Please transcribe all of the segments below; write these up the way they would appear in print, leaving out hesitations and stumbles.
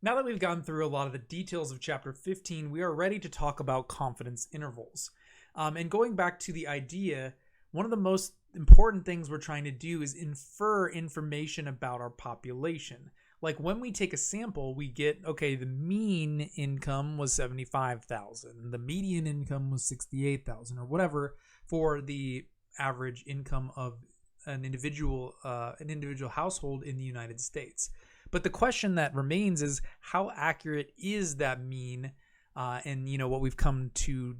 Now that we've gone through a lot of the details of chapter 15, we are ready to talk about confidence intervals. And going back to the idea, one of the most important things we're trying to do is infer information about our population. Like when we take a sample, we get, okay, the mean income was 75,000, the median income was 68,000, or whatever for the average income of an individual household in the United States. But the question that remains is how accurate is that mean? And what we've come to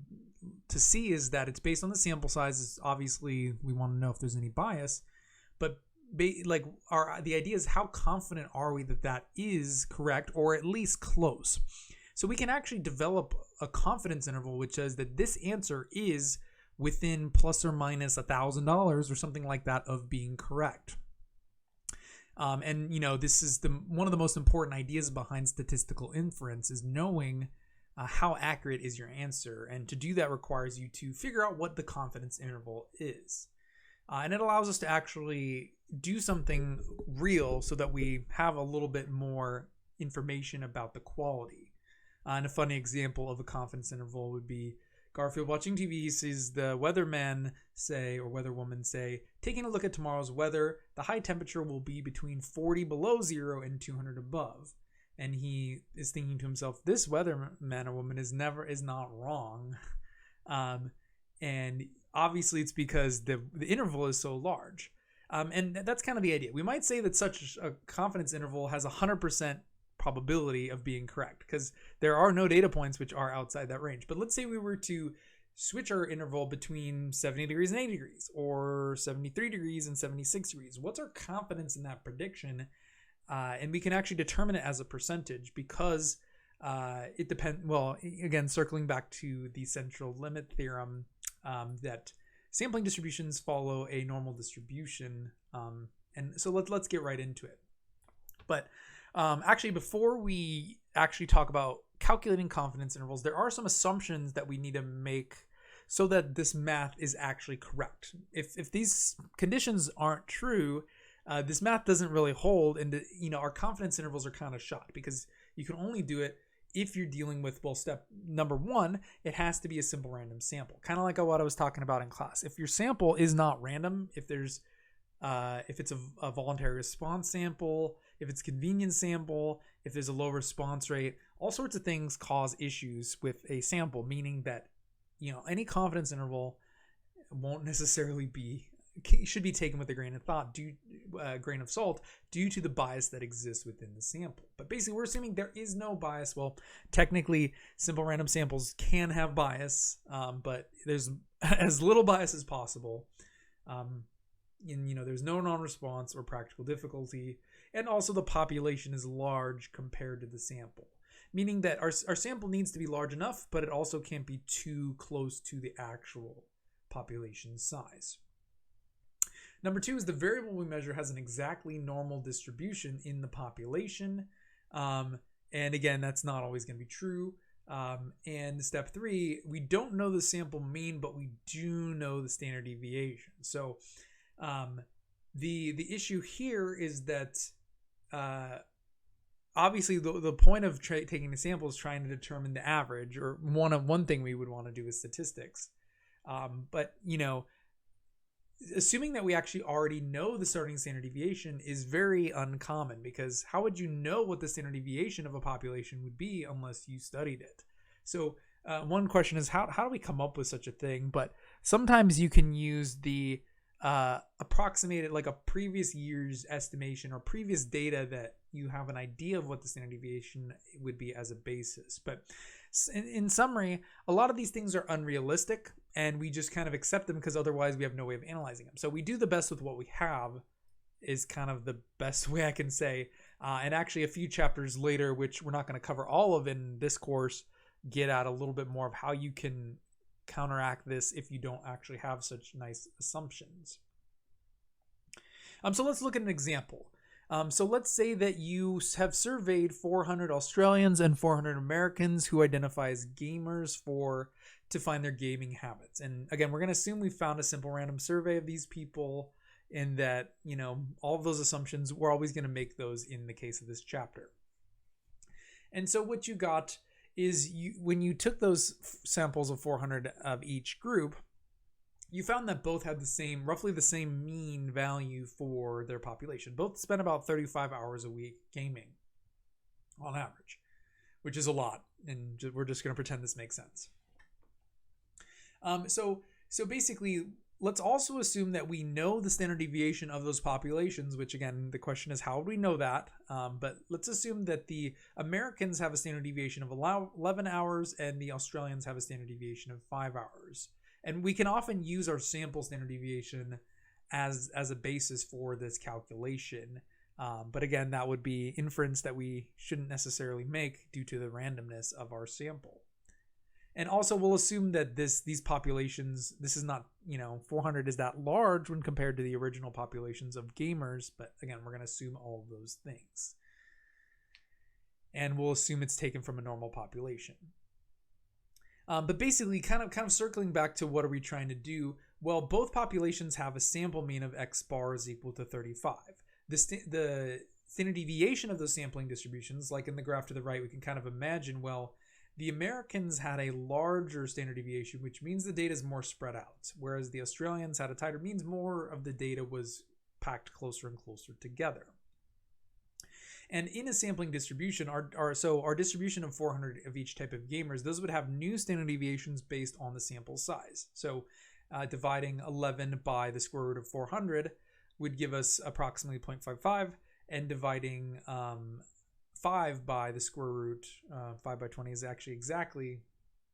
see is that it's based on the sample sizes. Obviously, we want to know if there's any bias, but the idea is how confident are we that that is correct or at least close. So we can actually develop a confidence interval which says that this answer is within plus or minus $1,000 or something like that of being correct. This is one of the most important ideas behind statistical inference is knowing how accurate is your answer. And to do that requires you to figure out what the confidence interval is. And it allows us to actually do something real so that we have a little bit more information about the quality. And a funny example of a confidence interval would be Garfield watching TV. He sees the weatherman say, or weatherwoman say, taking a look at tomorrow's weather, the high temperature will be between 40 below zero and 200 above. And he is thinking to himself, this weatherman or woman is not wrong. And obviously it's because the interval is so large. And that's kind of the idea. We might say that such a confidence interval has 100% probability of being correct because there are no data points which are outside that range. But let's say we were to switch our interval between 70 degrees and 80 degrees or 73 degrees and 76 degrees. What's our confidence in that prediction? And we can actually determine it as a percentage because it depends. Well, again, circling back to the central limit theorem, that sampling distributions follow a normal distribution. And so let's get right into it. But actually, before we actually talk about calculating confidence intervals, there are some assumptions that we need to make so that this math is actually correct. If these conditions aren't true, this math doesn't really hold, and our confidence intervals are kind of shot because you can only do it if you're dealing with, well, step number one, it has to be a simple random sample, kind of like what I was talking about in class. If your sample is not random, if it's a voluntary response sample, if it's convenience sample, if there's a low response rate, all sorts of things cause issues with a sample, meaning that any confidence interval won't necessarily should be taken with a grain of salt due to the bias that exists within the sample. But basically, we're assuming there is no bias. Well, technically, simple random samples can have bias, but there's as little bias as possible. There's no non-response or practical difficulty, and also the population is large compared to the sample, meaning that our sample needs to be large enough, but it also can't be too close to the actual population size. Number two is the variable we measure has an exactly normal distribution in the population. And again, that's not always going to be true. And step three, we don't know the sample mean, but we do know the standard deviation. So the issue here is that obviously the point of taking the sample is trying to determine the average, or one thing we would want to do is statistics. But assuming that we actually already know the starting standard deviation is very uncommon, because how would you know what the standard deviation of a population would be unless you studied it? So one question is how do we come up with such a thing? But sometimes you can use the approximated, like a previous year's estimation or previous data that you have an idea of what the standard deviation would be as a basis. But in summary, a lot of these things are unrealistic, and we just kind of accept them because otherwise we have no way of analyzing them. So we do the best with what we have is kind of the best way I can say. And actually a few chapters later, which we're not going to cover all of in this course, get at a little bit more of how you can counteract this if you don't actually have such nice assumptions. So let's look at an example. So let's say that you have surveyed 400 Australians and 400 Americans who identify as gamers to find their gaming habits. And again, we're going to assume we found a simple random survey of these people, and that, all of those assumptions, we're always going to make those in the case of this chapter. And so what you got is when you took those samples of 400 of each group, you found that both had roughly the same mean value for their population. Both spent about 35 hours a week gaming on average, which is a lot. And we're just going to pretend this makes sense. So basically, let's also assume that we know the standard deviation of those populations, which again, the question is how would we know that? But let's assume that the Americans have a standard deviation of 11 hours and the Australians have a standard deviation of 5 hours. And we can often use our sample standard deviation as a basis for this calculation. But again, that would be inference that we shouldn't necessarily make due to the randomness of our sample. And also we'll assume that these populations, this is not, 400 is that large when compared to the original populations of gamers. But again, we're going to assume all of those things. And we'll assume it's taken from a normal population. But basically, kind of circling back to what are we trying to do? Well, both populations have a sample mean of x bar is equal to 35. The standard deviation of those sampling distributions, like in the graph to the right, we can kind of imagine, well, the Americans had a larger standard deviation, which means the data is more spread out, whereas the Australians had a tighter, means more of the data was packed closer and closer together. And in a sampling distribution, our distribution of 400 of each type of gamers, those would have new standard deviations based on the sample size. So dividing 11 by the square root of 400 would give us approximately 0.55, and dividing 5 by the square root, 5 by 20 is actually exactly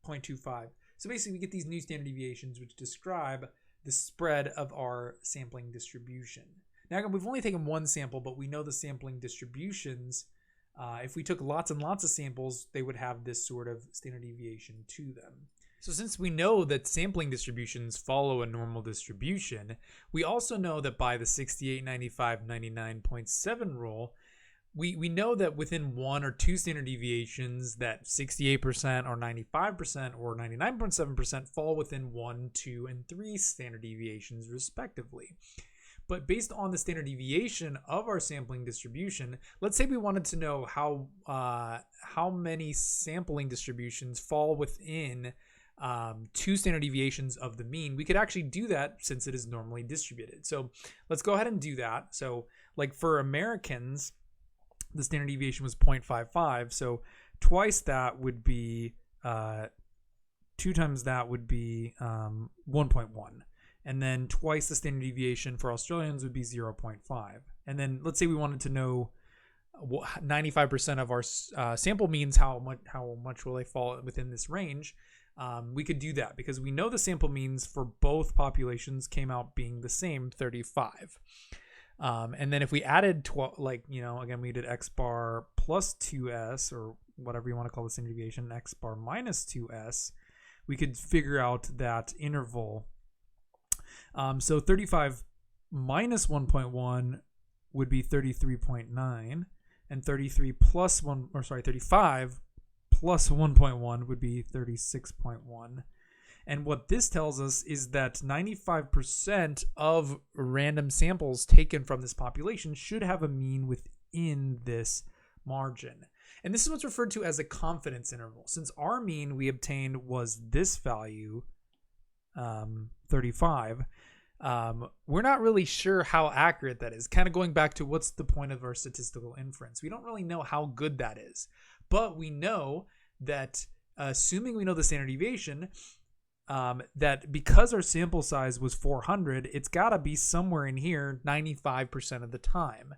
0.25. So basically we get these new standard deviations which describe the spread of our sampling distribution. Now again, we've only taken one sample, but we know the sampling distributions. If we took lots and lots of samples, they would have this sort of standard deviation to them. So since we know that sampling distributions follow a normal distribution, we also know that by the 68, 95, 99.7 rule, we know that within one or two standard deviations that 68% or 95% or 99.7% fall within 1, 2, and 3 standard deviations respectively. But based on the standard deviation of our sampling distribution, let's say we wanted to know how many sampling distributions fall within 2 standard deviations of the mean. We could actually do that since it is normally distributed. So let's go ahead and do that. So like for Americans, the standard deviation was 0.55. So twice that would be 2 times that would be 1.1. And then twice the standard deviation for Australians would be 0.5. And then let's say we wanted to know 95% of our sample means, how much will they fall within this range. We could do that because we know the sample means for both populations came out being the same, 35. And then if we added, again, we did x bar plus 2s, or whatever you want to call the standard deviation, x bar minus 2s, we could figure out that interval. So 35 minus 1.1 would be 33.9, and 35 plus 1.1 would be 36.1. And what this tells us is that 95% of random samples taken from this population should have a mean within this margin. And this is what's referred to as a confidence interval. Since our mean we obtained was this value, 35, we're not really sure how accurate that is. Kind of going back to what's the point of our statistical inference. We don't really know how good that is. But we know that, assuming we know the standard deviation, that because our sample size was 400, it's got to be somewhere in here 95% of the time.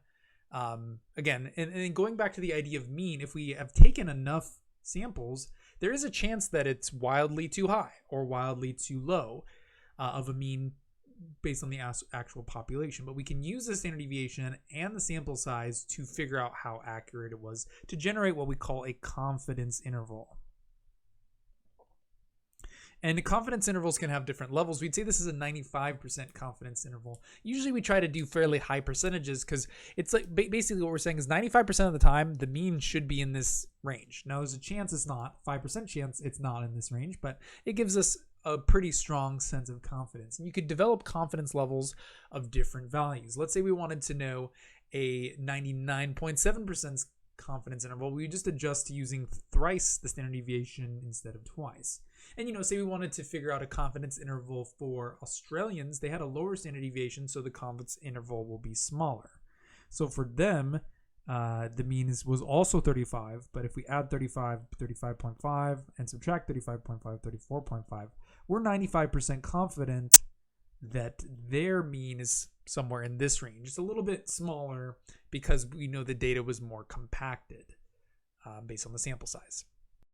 Again, and going back to the idea of mean, if we have taken enough samples, there is a chance that it's wildly too high or wildly too low of a mean based on the actual population. But we can use the standard deviation and the sample size to figure out how accurate it was to generate what we call a confidence interval. And the confidence intervals can have different levels. We'd say this is a 95% confidence interval. Usually we try to do fairly high percentages because it's like basically what we're saying is 95% of the time the mean should be in this range. Now there's a chance it's not, 5% chance it's not in this range, but it gives us a pretty strong sense of confidence. And you could develop confidence levels of different values. Let's say we wanted to know a 99.7% confidence interval, we just adjust to using thrice the standard deviation instead of twice. And, say we wanted to figure out a confidence interval for Australians, they had a lower standard deviation, so the confidence interval will be smaller. So for them, the mean was also 35, but if we add 35, 35.5, and subtract 35.5, 34.5, we're 95% confident that their mean is somewhere in this range. It's a little bit smaller because we know the data was more compacted based on the sample size.